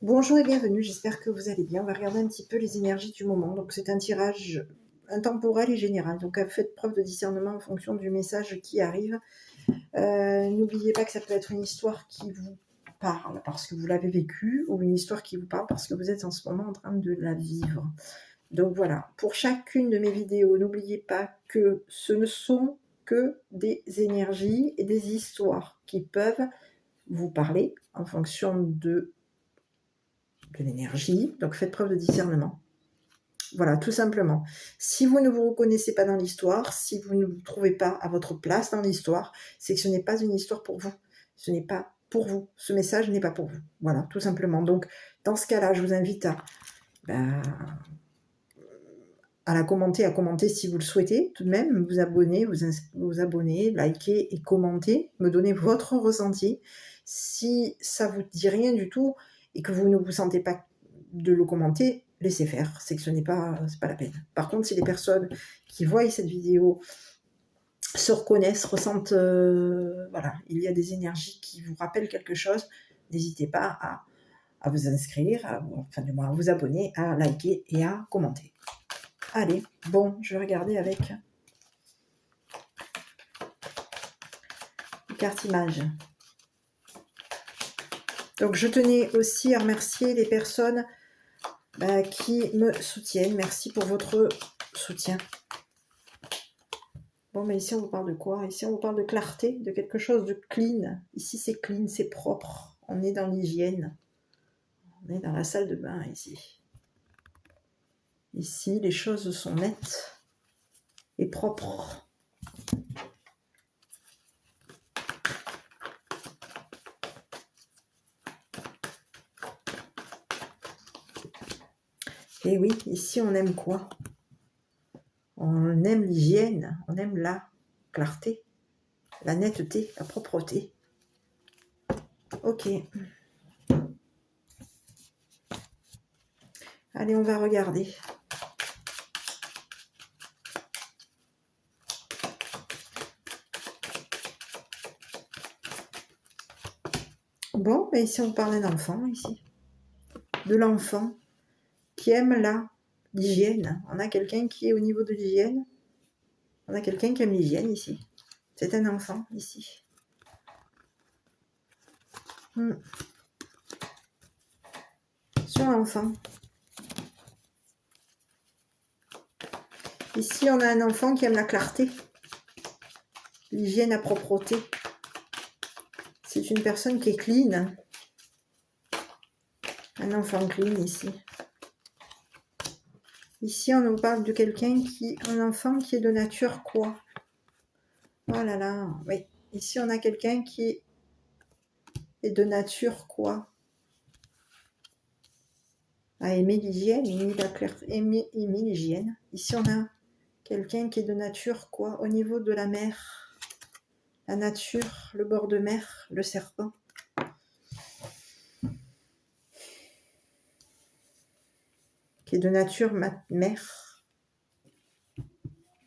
Bonjour et bienvenue, j'espère que vous allez bien. On va regarder un petit peu les énergies du moment. Donc c'est un tirage intemporel et général. Donc faites preuve de discernement en fonction du message qui arrive. N'oubliez pas que ça peut être une histoire qui vous parle parce que vous l'avez vécue ou une histoire qui vous parle parce que vous êtes en ce moment en train de la vivre. Donc voilà, pour chacune de mes vidéos, n'oubliez pas que ce ne sont que des énergies et des histoires qui peuvent vous parler en fonction de l'énergie, donc faites preuve de discernement. Voilà, tout simplement. Si vous ne vous reconnaissez pas dans l'histoire, si vous ne vous trouvez pas à votre place dans l'histoire, c'est que ce n'est pas une histoire pour vous. Ce n'est pas pour vous. Ce message n'est pas pour vous. Voilà, tout simplement. Donc, dans ce cas-là, je vous invite à la commenter, à commenter si vous le souhaitez, tout de même, vous abonner, vous abonner, liker et commenter, me donner votre ressenti. Si ça vous dit rien du tout et que vous ne vous sentez pas de le commenter, laissez faire, c'est que c'est pas la peine. Par contre, si les personnes qui voient cette vidéo se reconnaissent, ressentent, voilà, il y a des énergies qui vous rappellent quelque chose, n'hésitez pas à vous inscrire, enfin du moins à vous abonner, à liker et à commenter. Allez, bon, je vais regarder avec les cartes images. Donc, je tenais aussi à remercier les personnes qui me soutiennent. Merci pour votre soutien. Bon, mais ici, on vous parle de quoi? Ici, on vous parle de clarté, de quelque chose de clean. Ici, c'est clean, c'est propre. On est dans l'hygiène. On est dans la salle de bain, ici. Ici, les choses sont nettes et propres. Et oui, ici, on aime quoi? On aime l'hygiène, on aime la clarté, la netteté, la propreté. Ok. Allez, on va regarder. Bon, mais ici, on parle d'un enfant, ici. De l'enfant qui aime l'hygiène. On a quelqu'un qui est au niveau de l'hygiène. On a quelqu'un qui aime l'hygiène, ici. C'est un enfant, ici. Sur l'enfant. Ici, on a un enfant qui aime la clarté. L'hygiène, la propreté. C'est une personne qui est clean. Un enfant clean, ici. Ici, on nous parle de quelqu'un un enfant qui est de nature quoi? Oh là là, oui. Ici, on a quelqu'un qui est de nature quoi? À aimer l'hygiène, aimer l'hygiène. Ici, on a quelqu'un qui est de nature quoi? Au niveau de la mer, la nature, le bord de mer, le serpent. Qui est de nature mer.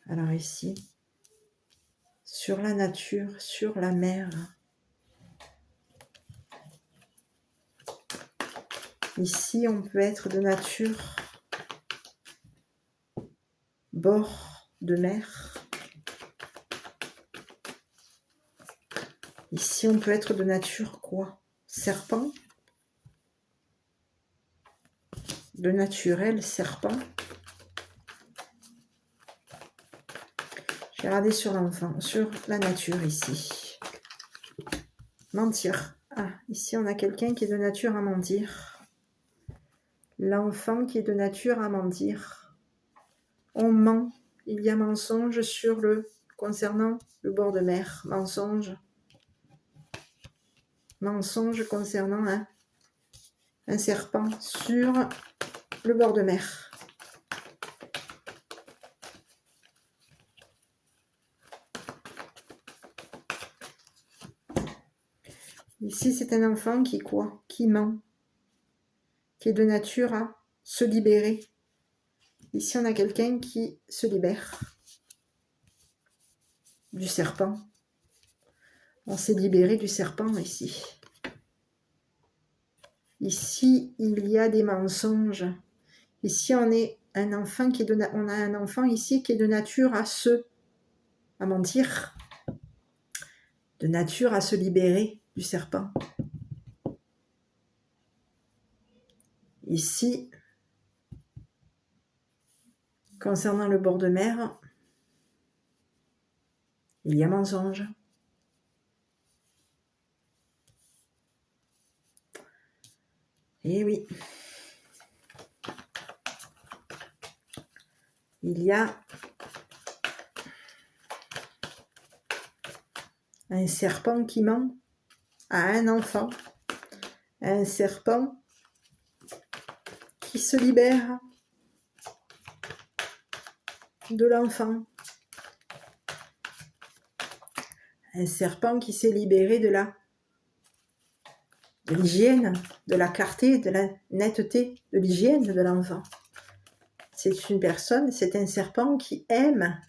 Alors ici, sur la nature, sur la mer. Ici, on peut être de nature bord de mer. Ici, on peut être de nature quoi? Serpent. De naturel, serpent. J'ai regardé sur l'enfant, sur la nature ici. Mentir. Ah, ici, on a quelqu'un qui est de nature à mentir. L'enfant qui est de nature à mentir. On ment. Il y a mensonge concernant le bord de mer. Mensonge. Mensonge concernant un serpent sur le bord de mer. Ici, c'est un enfant qui quoi? Qui ment. Qui est de nature à se libérer. Ici, on a quelqu'un qui se libère du serpent. On s'est libéré du serpent ici. Ici, il y a des mensonges. Ici, on a un enfant ici qui est de nature à mentir, de nature à se libérer du serpent. Ici, concernant le bord de mer, il y a mensonge. Eh oui. Il y a un serpent qui ment à un enfant. Un serpent qui se libère de l'enfant. Un serpent qui s'est libéré de l'hygiène, de la clarté, de la netteté, de l'hygiène de l'enfant. C'est une personne, c'est un serpent qui aime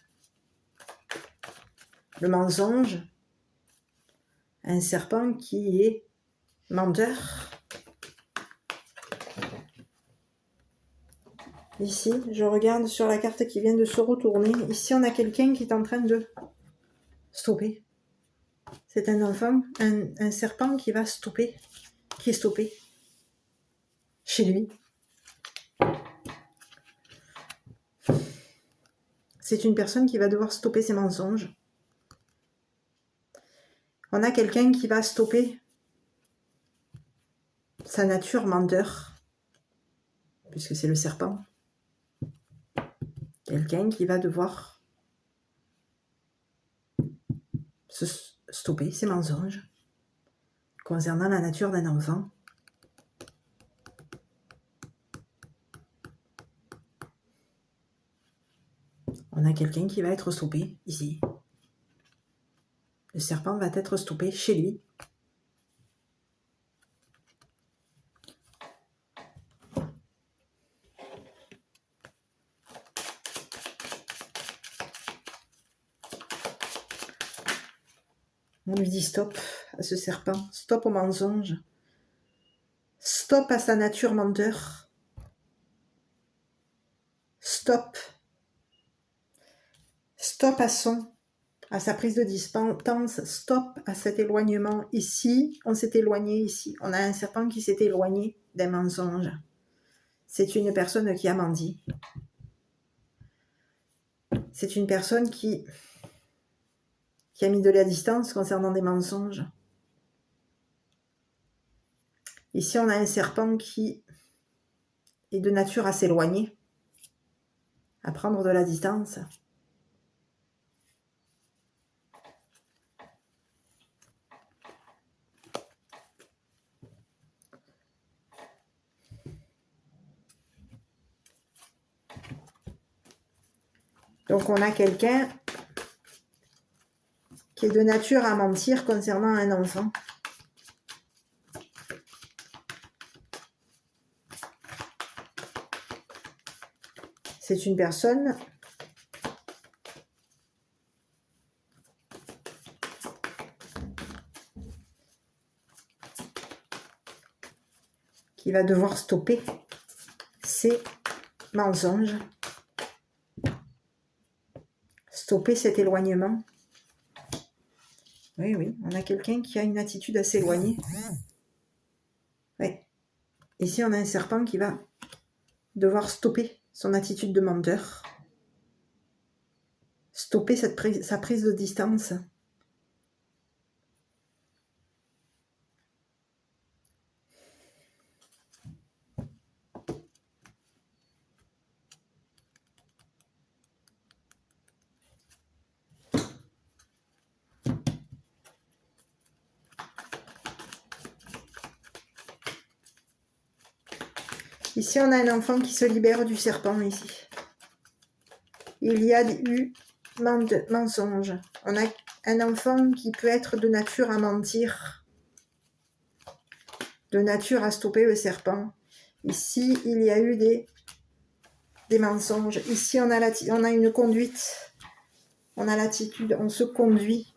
le mensonge, un serpent qui est menteur. Ici, je regarde sur la carte qui vient de se retourner. Ici, on a quelqu'un qui est en train de stopper. C'est un enfant, un serpent qui va stopper, qui est stoppé chez lui. C'est une personne qui va devoir stopper ses mensonges. On a quelqu'un qui va stopper sa nature menteur, puisque c'est le serpent. Quelqu'un qui va devoir se stopper ses mensonges concernant la nature d'un enfant. On a quelqu'un qui va être stoppé ici. Le serpent va être stoppé chez lui. On lui dit stop à ce serpent, stop au mensonge, stop à sa nature menteur, stop à sa prise de distance, stop à cet éloignement. Ici, on s'est éloigné, ici, on a un serpent qui s'est éloigné d'un mensonge. C'est une personne qui a menti. C'est une personne qui a mis de la distance concernant des mensonges. Ici, on a un serpent qui est de nature à s'éloigner, à prendre de la distance. Donc, on a quelqu'un qui est de nature à mentir concernant un enfant. C'est une personne qui va devoir stopper ses mensonges, stopper cet éloignement. Oui, on a quelqu'un qui a une attitude à s'éloigner. Oui. Ici, on a un serpent qui va devoir stopper son attitude de menteur, stopper sa prise de distance. Ici, on a un enfant qui se libère du serpent, ici. Il y a eu mensonge. On a un enfant qui peut être de nature à mentir, de nature à stopper le serpent. Ici, il y a eu des mensonges. Ici, on a une conduite. On a l'attitude, on se conduit.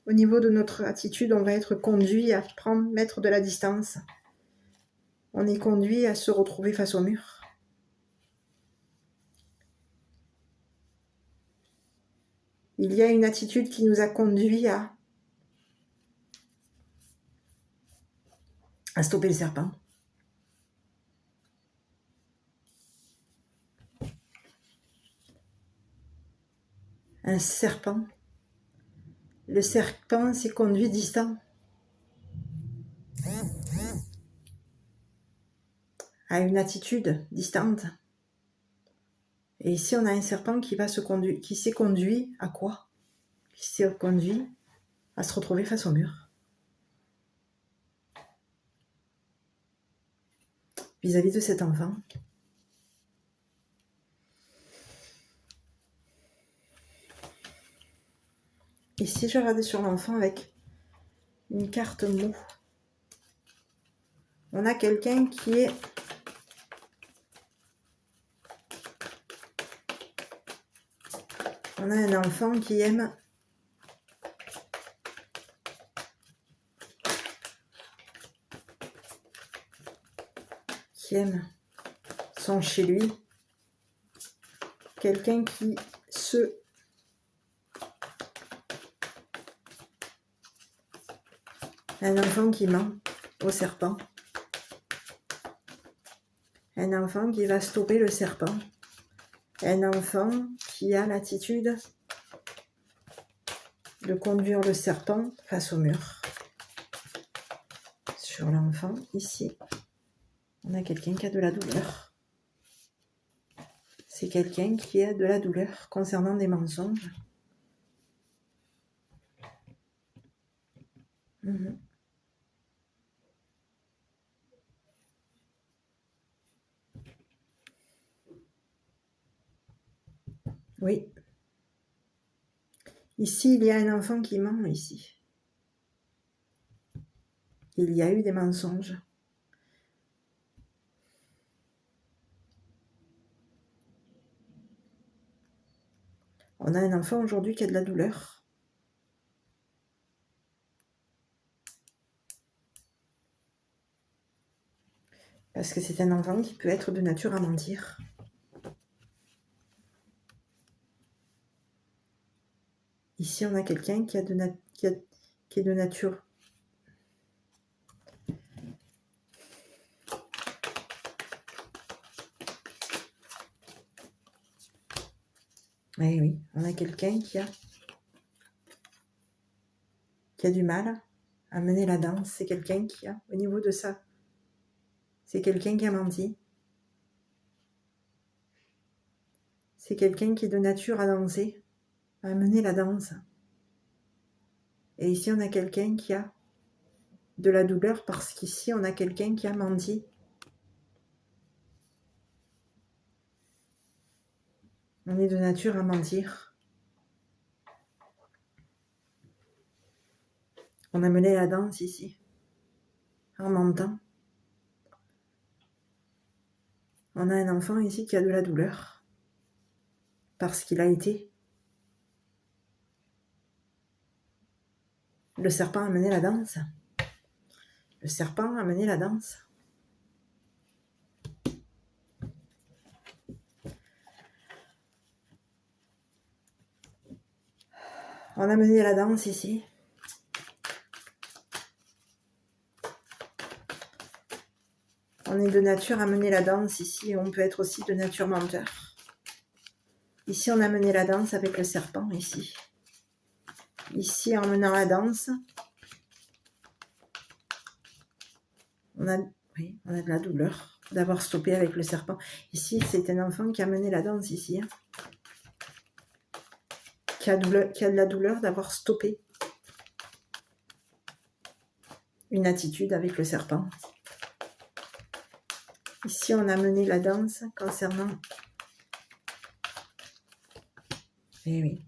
Au niveau de notre attitude, on va être conduit à mettre de la distance. on est conduit à se retrouver face au mur. Il y a une attitude qui nous a conduit à stopper le serpent. Un serpent. Le serpent s'est conduit distant. À une attitude distante. Et ici, on a un serpent qui s'est conduit à quoi? Qui s'est conduit à se retrouver face au mur. Vis-à-vis de cet enfant. Ici, je regarde sur l'enfant avec une carte mot. On a quelqu'un qui est on a un enfant qui aime son chez lui. Quelqu'un qui un enfant qui ment au serpent. Un enfant qui va stopper le serpent. Un enfant qui a l'attitude de conduire le serpent face au mur. Sur l'enfant, ici, on a quelqu'un qui a de la douleur. C'est quelqu'un qui a de la douleur concernant des mensonges. Oui. Ici, il y a un enfant qui ment, ici. Il y a eu des mensonges. On a un enfant aujourd'hui qui a de la douleur. Parce que c'est un enfant qui peut être de nature à mentir. Ici, on a quelqu'un qui est de nature. Oui, on a quelqu'un qui a du mal à mener la danse. C'est quelqu'un qui a, au niveau de ça, c'est quelqu'un qui a menti. C'est quelqu'un qui est de nature à danser, à mener la danse. Et ici, on a quelqu'un qui a de la douleur parce qu'ici, on a quelqu'un qui a menti. On est de nature à mentir. On a mené la danse ici, en mentant. On a un enfant ici qui a de la douleur parce qu'il a été. Le serpent a mené la danse. Le serpent a mené la danse. On a mené la danse ici. On est de nature à mener la danse ici. On peut être aussi de nature menteur. Ici, on a mené la danse avec le serpent, ici. Ici, en menant la danse, on a de la douleur d'avoir stoppé avec le serpent. Ici, c'est un enfant qui a mené la danse ici. Qui a de la douleur d'avoir stoppé une attitude avec le serpent. Ici, on a mené la danse concernant... Eh oui.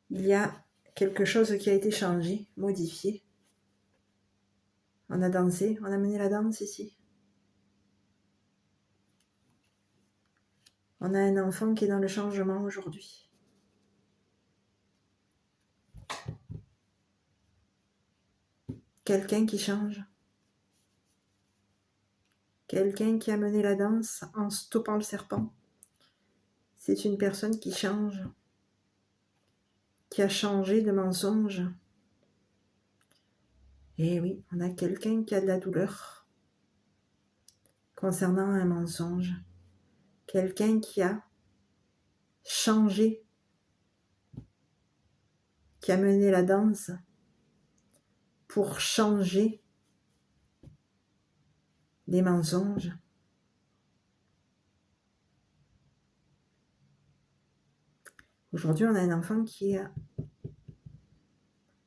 Il y a quelque chose qui a été changé, modifié. On a dansé, on a mené la danse ici. On a un enfant qui est dans le changement aujourd'hui. Quelqu'un qui change. Quelqu'un qui a mené la danse en stoppant le serpent. C'est une personne qui change, qui a changé de mensonge. Et oui, on a quelqu'un qui a de la douleur concernant un mensonge. Quelqu'un qui a changé, qui a mené la danse pour changer des mensonges. Aujourd'hui, on a un enfant qui a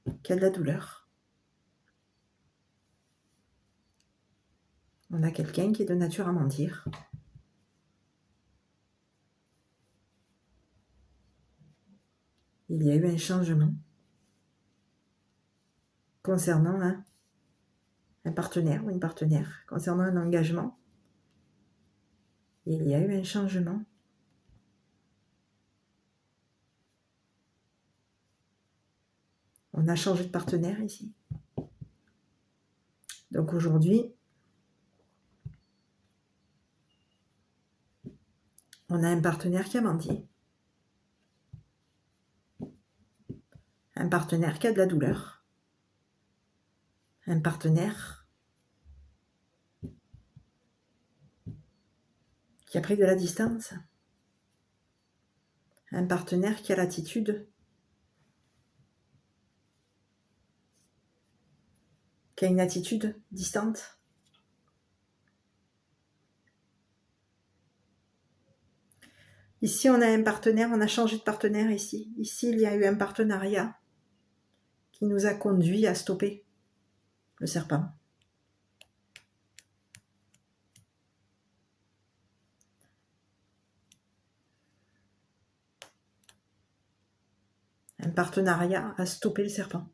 de la douleur. On a quelqu'un qui est de nature à mentir. Il y a eu un changement concernant un partenaire ou une partenaire, concernant un engagement. Il y a eu un changement. On a changé de partenaire ici. Donc aujourd'hui, on a un partenaire qui a menti. Un partenaire qui a de la douleur. Un partenaire qui a pris de la distance. Un partenaire qui a l'attitude, qui a une attitude distante. Ici, on a un partenaire, on a changé de partenaire ici. Ici, il y a eu un partenariat qui nous a conduit à stopper le serpent. Un partenariat à stopper le serpent.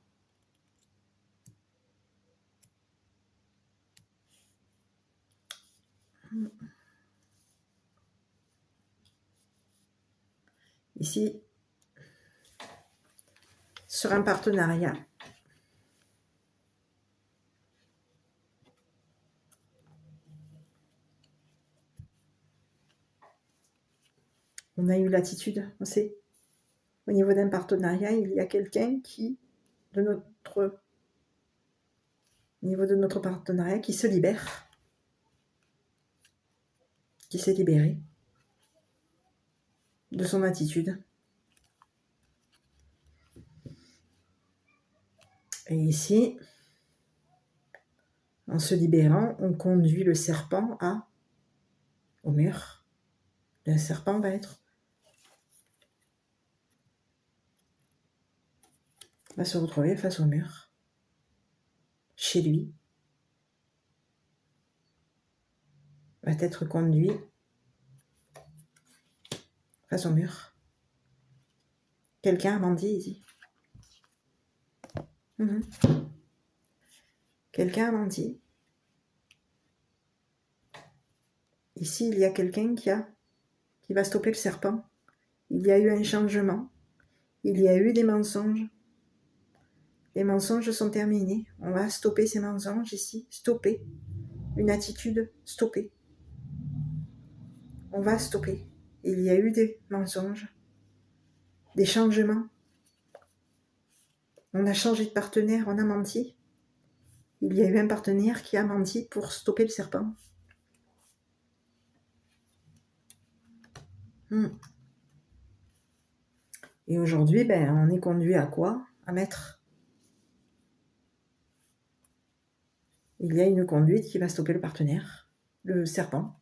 Ici, sur un partenariat, on a eu l'attitude, on sait. Au niveau d'un partenariat, il y a quelqu'un qui, au niveau de notre partenariat, qui se libère, qui s'est libéré de son attitude. Et ici, en se libérant, on conduit le serpent au mur. Le serpent va se retrouver face au mur, chez lui, va être conduit face au mur. Quelqu'un a menti ici. Quelqu'un a menti. Ici, il y a quelqu'un qui va stopper le serpent. Il y a eu un changement. Il y a eu des mensonges. Les mensonges sont terminés. On va stopper ces mensonges ici. Stopper. Une attitude, stopper. On va stopper. Il y a eu des mensonges. Des changements. On a changé de partenaire, on a menti. Il y a eu un partenaire qui a menti pour stopper le serpent. Et aujourd'hui, on est conduit à quoi? À mettre. Il y a une conduite qui va stopper le partenaire, le serpent.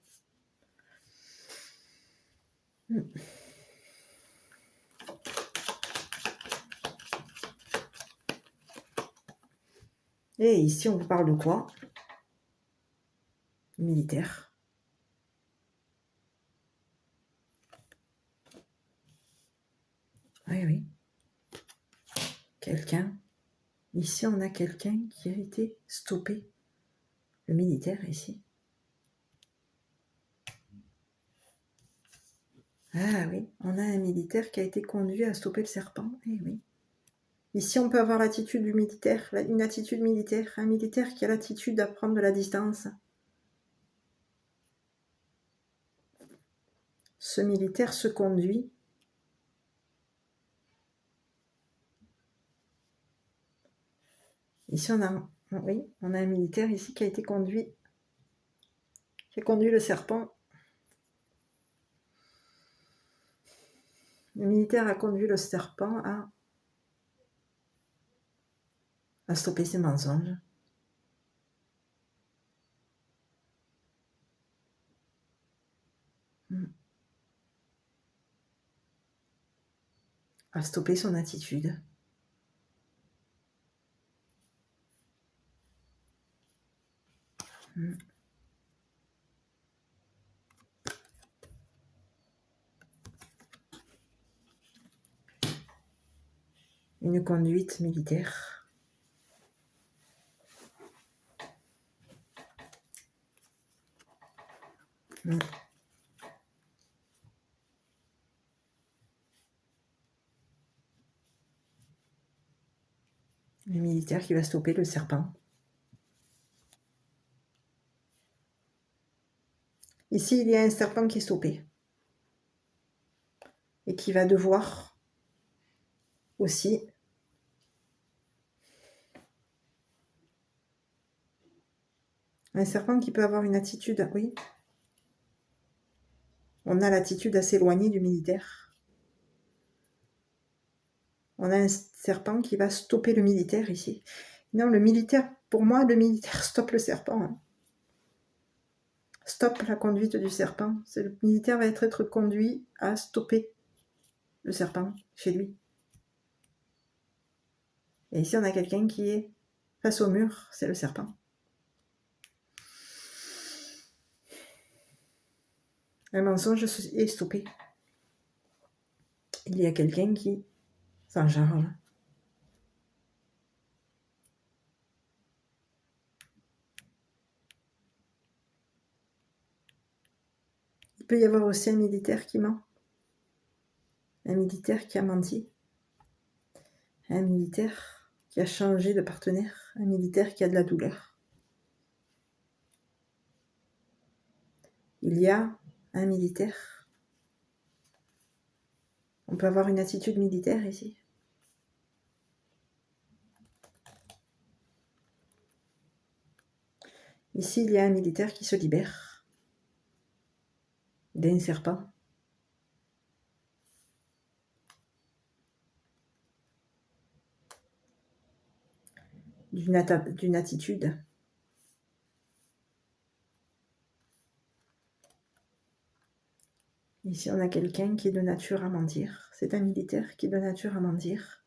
Et ici, on vous parle de quoi? Militaire. Oui. Quelqu'un. Ici, on a quelqu'un qui a été stoppé. Le militaire, ici. Ah oui, on a un militaire qui a été conduit à stopper le serpent. Eh oui. Ici, on peut avoir l'attitude du militaire, une attitude militaire. Un militaire qui a l'attitude à prendre de la distance. ce militaire se conduit ici on a un militaire ici qui a été conduit, qui a conduit le serpent. Le militaire a conduit le serpent à stopper ses mensonges. À stopper son attitude. Une conduite militaire. Le militaire qui va stopper le serpent. Ici, il y a un serpent qui est stoppé. Et qui va devoir aussi un serpent qui peut avoir une attitude, oui. On a l'attitude à s'éloigner du militaire. On a un serpent qui va stopper le militaire ici. Non, le militaire, pour moi, le militaire stoppe le serpent. Hein. Stoppe la conduite du serpent. Le militaire va être conduit à stopper le serpent chez lui. Et ici, on a quelqu'un qui est face au mur, c'est le serpent. Un mensonge est stoppé. Il y a quelqu'un qui s'en charge. Il peut y avoir aussi un militaire qui ment. Un militaire qui a menti. Un militaire qui a changé de partenaire. Un militaire qui a de la douleur. Il y a un militaire. On peut avoir une attitude militaire ici. Ici, il y a un militaire qui se libère d'un serpent. D'une attitude. Ici, on a quelqu'un qui est de nature à mentir. C'est un militaire qui est de nature à mentir.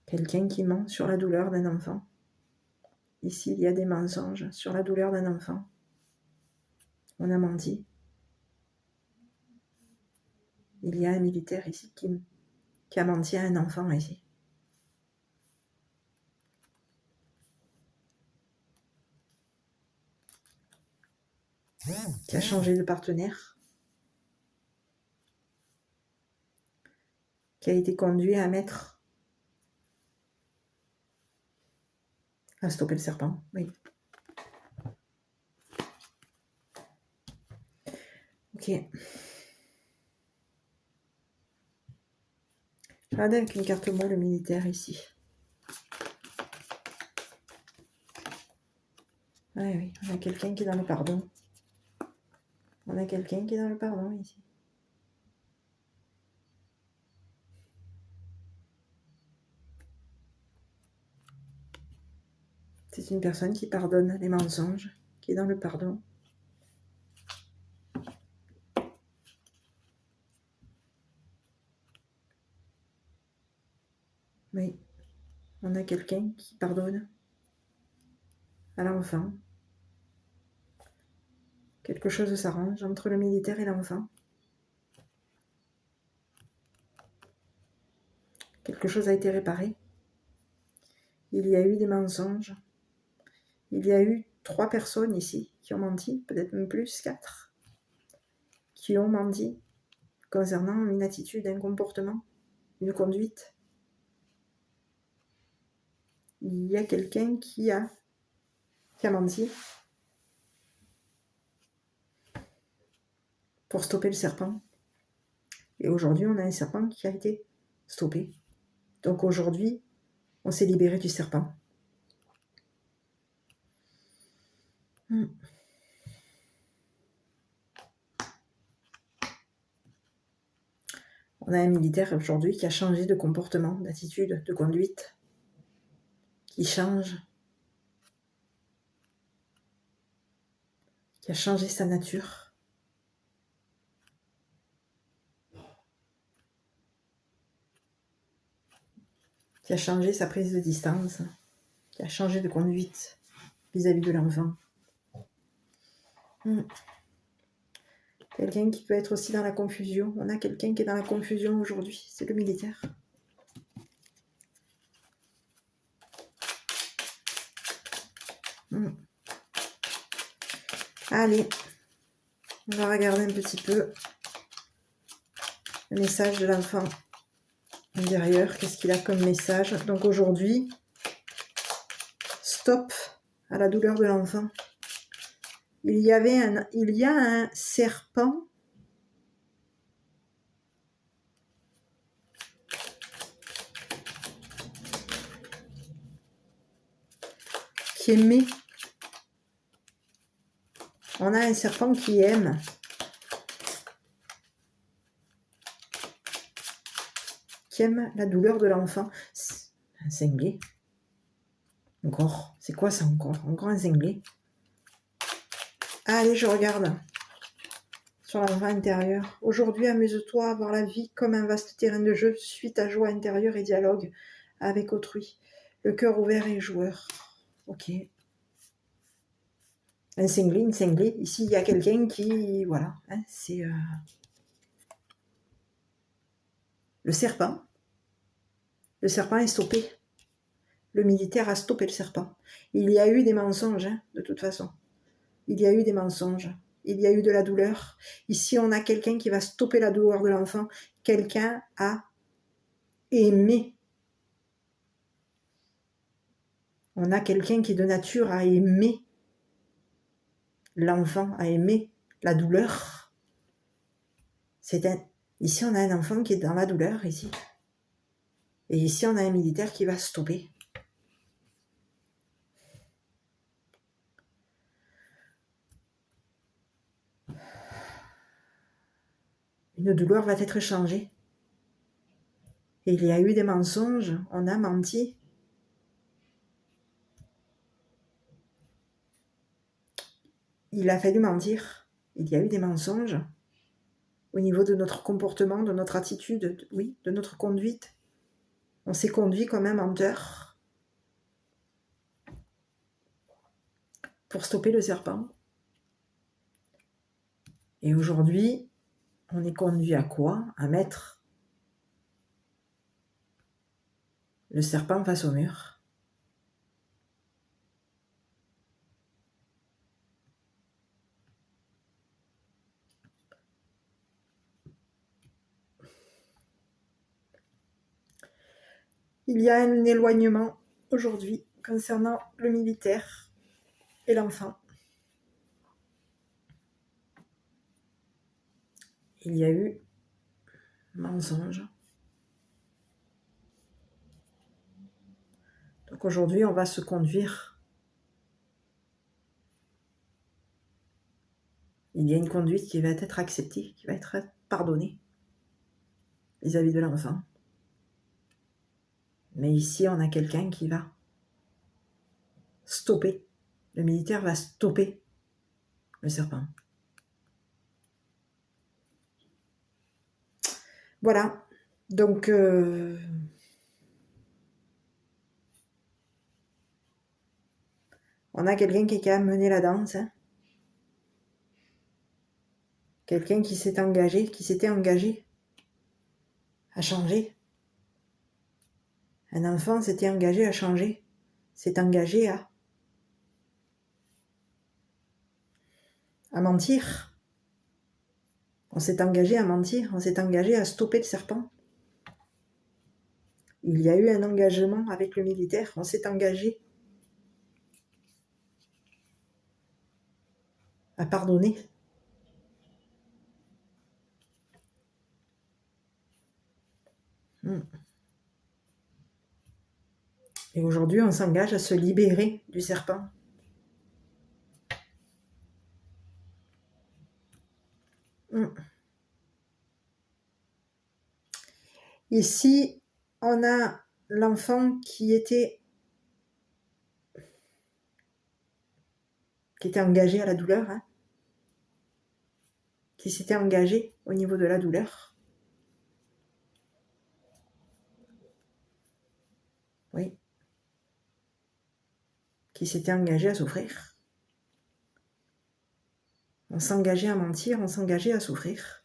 Quelqu'un qui ment sur la douleur d'un enfant. Ici, il y a des mensonges sur la douleur d'un enfant. On a menti. Il y a un militaire ici qui a menti à un enfant ici. Qui a changé de partenaire. Qui a été conduit à stopper le serpent, oui. Ok. Regardez avec une carte mot le militaire ici. Oui, on a quelqu'un qui est dans le pardon. On a quelqu'un qui est dans le pardon ici. C'est une personne qui pardonne les mensonges, qui est dans le pardon. Oui, on a quelqu'un qui pardonne à l'enfant. Quelque chose s'arrange entre le militaire et l'enfant. Quelque chose a été réparé. Il y a eu des mensonges. Il y a eu 3 personnes ici qui ont menti, peut-être même plus, 4, qui ont menti concernant une attitude, un comportement, une conduite. il y a quelqu'un qui a menti pour stopper le serpent. Et aujourd'hui, on a un serpent qui a été stoppé. Donc aujourd'hui, on s'est libéré du serpent. On a un militaire aujourd'hui qui a changé de comportement, d'attitude, de conduite, qui change, qui a changé sa nature. Qui a changé sa prise de distance, qui a changé de conduite vis-à-vis de l'enfant. Quelqu'un qui peut être aussi dans la confusion. On a quelqu'un qui est dans la confusion aujourd'hui, c'est le militaire. Allez, on va regarder un petit peu le message de l'enfant intérieur. Qu'est-ce qu'il a comme message? Donc aujourd'hui, stop à la douleur de l'enfant. Il y a un serpent qui aimait. On a un serpent qui aime. Qui aime la douleur de l'enfant. Un cinglé. Encore. C'est quoi ça encore? Encore un cinglé. Allez, je regarde. Sur l'enfant intérieur. Aujourd'hui, amuse-toi à voir la vie comme un vaste terrain de jeu, suis ta joie intérieure et dialogue avec autrui. Le cœur ouvert et joueur. Ok. Un cinglé, une cinglée. Ici, il y a quelqu'un qui... Voilà. Hein, c'est... Le serpent. Le serpent est stoppé. Le militaire a stoppé le serpent. Il y a eu des mensonges, hein, de toute façon. Il y a eu des mensonges. Il y a eu de la douleur. Ici, on a quelqu'un qui va stopper la douleur de l'enfant. Quelqu'un a aimé. On a quelqu'un qui de nature a aimé. L'enfant a aimé la douleur. Ici, on a un enfant qui est dans la douleur, ici. Et ici, on a un militaire qui va stopper. Une douleur va être changée. Et il y a eu des mensonges, on a menti. Il a fallu mentir. Il y a eu des mensonges au niveau de notre comportement, de notre attitude, oui, de notre conduite. On s'est conduit comme un menteur pour stopper le serpent. Et aujourd'hui, on est conduit à quoi? À mettre le serpent face au mur. Il y a un éloignement aujourd'hui concernant le militaire et l'enfant. Il y a eu mensonge. Donc aujourd'hui, on va se conduire. Il y a une conduite qui va être acceptée, qui va être pardonnée vis-à-vis de l'enfant. Mais ici, on a quelqu'un qui va stopper. Le militaire va stopper le serpent. Voilà. Donc, on a quelqu'un qui a mené la danse. Hein. Quelqu'un qui s'est engagé, qui s'était engagé à changer. Un enfant s'était engagé à changer. S'est engagé à mentir. On s'est engagé à mentir. On s'est engagé à stopper le serpent. il y a eu un engagement avec le militaire, on s'est engagé à pardonner. Et aujourd'hui, on s'engage à se libérer du serpent. Ici, on a l'enfant qui était engagé à la douleur, hein, qui s'était engagé au niveau de la douleur. Oui. Qui s'était engagé à souffrir. On s'engageait à mentir, on s'engageait à souffrir.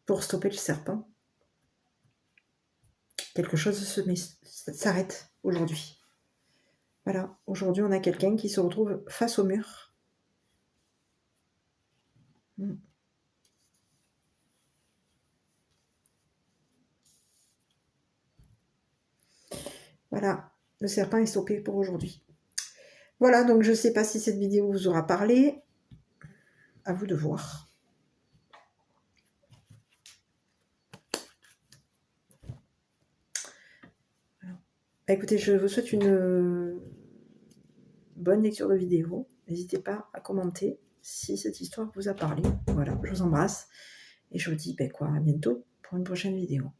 Pour stopper le serpent. Quelque chose s'arrête aujourd'hui. Voilà, aujourd'hui on a quelqu'un qui se retrouve face au mur. Voilà, le serpent est stoppé pour aujourd'hui. Voilà, donc je ne sais pas si cette vidéo vous aura parlé. À vous de voir. Voilà. Écoutez, je vous souhaite une bonne lecture de vidéo. N'hésitez pas à commenter si cette histoire vous a parlé. Voilà, je vous embrasse. Et je vous dis à bientôt pour une prochaine vidéo.